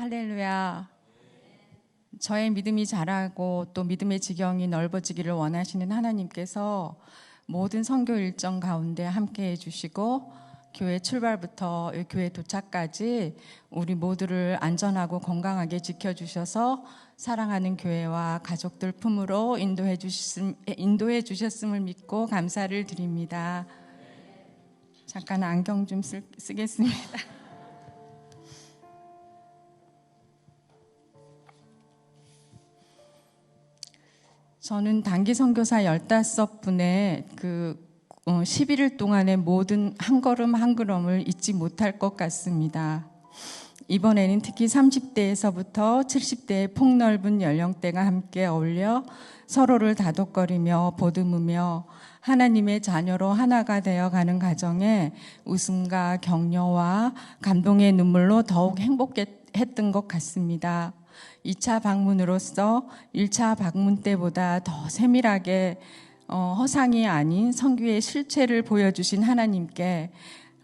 할렐루야. 저의 믿음이 자라고 또 믿음의 지경이 넓어지기를 원하시는 하나님께서 모든 선교 일정 가운데 함께해 주시고 교회 출발부터 교회 도착까지 우리 모두를 안전하고 건강하게 지켜주셔서 사랑하는 교회와 가족들 품으로 인도해 주셨음을 믿고 감사를 드립니다. 잠깐 안경 좀 쓰겠습니다. 저는 단기 선교사 15분의 11일 동안의 모든 한 걸음 한 걸음을 잊지 못할 것 같습니다. 이번에는 특히 30대에서부터 70대의 폭넓은 연령대가 함께 어울려 서로를 다독거리며 보듬으며 하나님의 자녀로 하나가 되어가는 과정에 웃음과 격려와 감동의 눈물로 더욱 행복했던 것 같습니다. 2차 방문으로서 1차 방문 때보다 더 세밀하게 허상이 아닌 선교의 실체를 보여주신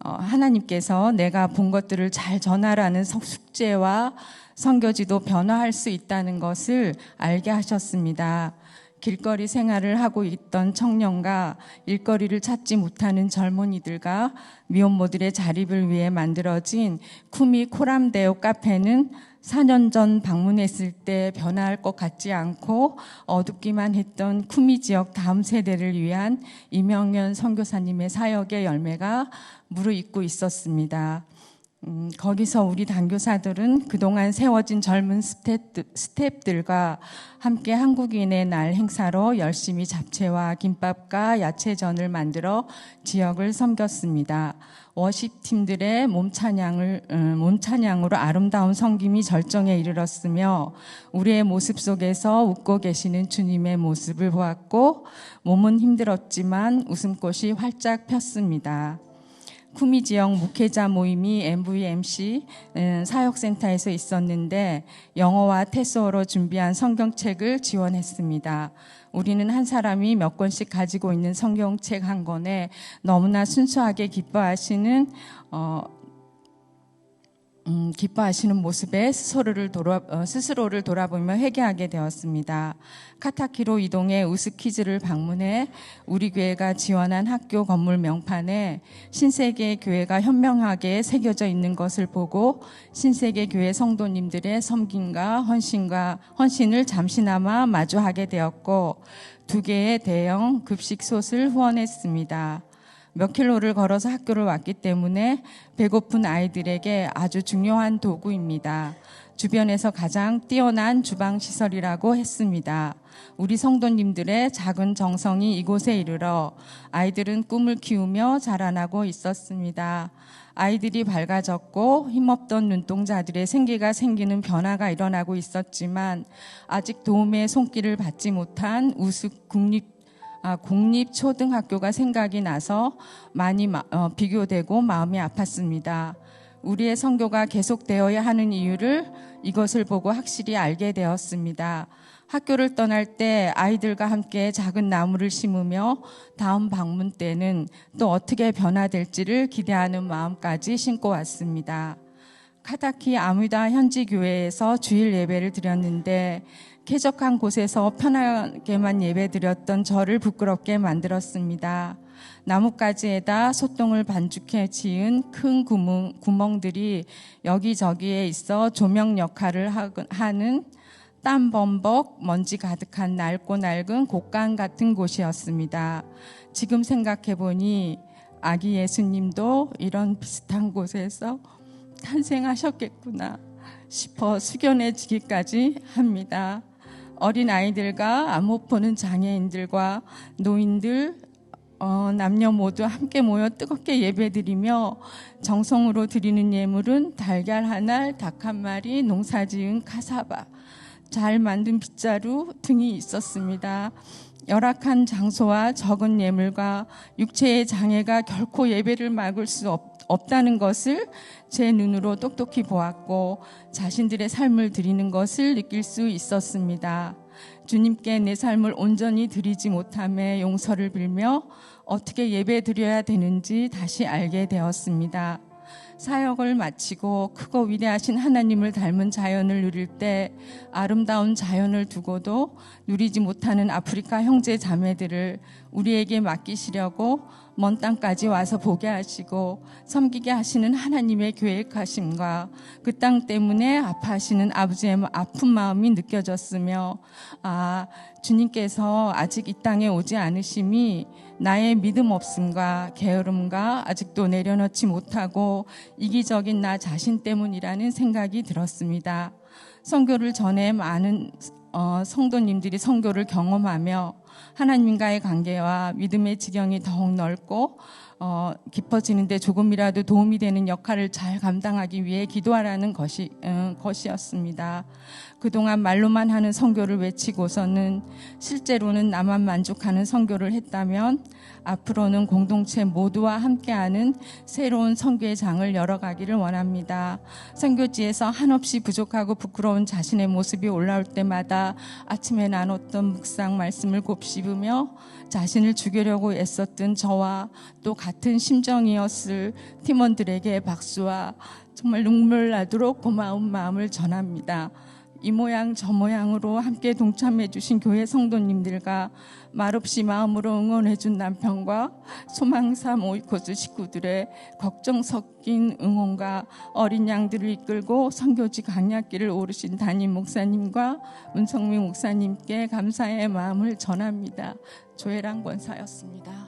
하나님께서 내가 본 것들을 잘 전하라는 숙제와 선교지도 변화할 수 있다는 것을 알게 하셨습니다. 길거리 생활을 하고 있던 청년과 일거리를 찾지 못하는 젊은이들과 미혼모들의 자립을 위해 만들어진 쿠미 코람데오 카페는 4년 전 방문했을 때 변화할 것 같지 않고 어둡기만 했던 쿠미 지역 다음 세대를 위한 이명현 선교사님의 사역의 열매가 무르익고 있었습니다. 거기서 우리 단교사들은 그동안 세워진 젊은 스태프들과 함께 한국인의 날 행사로 열심히 잡채와 김밥과 야채전을 만들어 지역을 섬겼습니다. 워십팀들의 몸찬양으로 아름다운 섬김이 절정에 이르렀으며 우리의 모습 속에서 웃고 계시는 주님의 모습을 보았고 몸은 힘들었지만 웃음꽃이 활짝 폈습니다. 쿠미 지역 목회자 모임이 MVMC 사역센터에서 있었는데 영어와 태소어로 준비한 성경책을 지원했습니다. 우리는 한 사람이 몇 권씩 가지고 있는 성경책 한 권에 너무나 순수하게 기뻐하시는 모습에 스스로를 돌아보며 회개하게 되었습니다. 카타키로 이동해 우스키즈를 방문해 우리 교회가 지원한 학교 건물 명판에 신세계 교회가 현명하게 새겨져 있는 것을 보고 신세계 교회 성도님들의 섬김과 헌신을 잠시나마 마주하게 되었고 2개의 대형 급식솥을 후원했습니다. 몇 킬로를 걸어서 학교를 왔기 때문에 배고픈 아이들에게 아주 중요한 도구입니다. 주변에서 가장 뛰어난 주방시설이라고 했습니다. 우리 성도님들의 작은 정성이 이곳에 이르러 아이들은 꿈을 키우며 자라나고 있었습니다. 아이들이 밝아졌고 힘없던 눈동자들의 생기가 생기는 변화가 일어나고 있었지만 아직 도움의 손길을 받지 못한 우습 공립초등학교가 생각이 나서 많이 비교되고 마음이 아팠습니다. 우리의 선교가 계속되어야 하는 이유를 이것을 보고 확실히 알게 되었습니다. 학교를 떠날 때 아이들과 함께 작은 나무를 심으며 다음 방문 때는 또 어떻게 변화될지를 기대하는 마음까지 심고 왔습니다. 카타키 아무다 현지 교회에서 주일 예배를 드렸는데 쾌적한 곳에서 편하게만 예배드렸던 저를 부끄럽게 만들었습니다. 나뭇가지에다 소똥을 반죽해 지은 큰 구멍들이 여기저기에 있어 조명 역할을 하는 땀범벅 먼지 가득한 낡고 낡은 곳간 같은 곳이었습니다. 지금 생각해보니 아기 예수님도 이런 비슷한 곳에서 탄생하셨겠구나 싶어 숙연해지기까지 합니다. 어린 아이들과 안 못 보는 장애인들과 노인들, 남녀 모두 함께 모여 뜨겁게 예배드리며 정성으로 드리는 예물은 달걀 한 알, 닭 한 마리, 농사지은 카사바, 잘 만든 빗자루 등이 있었습니다. 열악한 장소와 적은 예물과 육체의 장애가 결코 예배를 막을 수 없다는 것을 제 눈으로 똑똑히 보았고 자신들의 삶을 드리는 것을 느낄 수 있었습니다. 주님께 내 삶을 온전히 드리지 못함에 용서를 빌며 어떻게 예배 드려야 되는지 다시 알게 되었습니다. 사역을 마치고 크고 위대하신 하나님을 닮은 자연을 누릴 때 아름다운 자연을 두고도 누리지 못하는 아프리카 형제 자매들을 우리에게 맡기시려고 먼 땅까지 와서 보게 하시고 섬기게 하시는 하나님의 계획하심과 그 땅 때문에 아파하시는 아버지의 아픈 마음이 느껴졌으며, 주님께서 아직 이 땅에 오지 않으심이 나의 믿음 없음과 게으름과 아직도 내려놓지 못하고 이기적인 나 자신 때문이라는 생각이 들었습니다. 선교를 전에 많은 성도님들이 선교를 경험하며 하나님과의 관계와 믿음의 지경이 더욱 넓고 깊어지는데 조금이라도 도움이 되는 역할을 잘 감당하기 위해 기도하라는 것이었습니다. 그동안 말로만 하는 선교를 외치고서는 실제로는 나만 만족하는 선교를 했다면 앞으로는 공동체 모두와 함께하는 새로운 선교의 장을 열어가기를 원합니다. 선교지에서 한없이 부족하고 부끄러운 자신의 모습이 올라올 때마다 아침에 나눴던 묵상 말씀을 곱씹으며 자신을 죽이려고 애썼던 저와 또 같은 심정이었을 팀원들에게 박수와 정말 눈물 나도록 고마운 마음을 전합니다. 이 모양 저 모양으로 함께 동참해 주신 교회 성도님들과 말없이 마음으로 응원해 준 남편과 소망사 모이코스 식구들의 걱정 섞인 응원과 어린 양들을 이끌고 선교지 강약길을 오르신 담임 목사님과 문성민 목사님께 감사의 마음을 전합니다. 조혜랑 권사였습니다.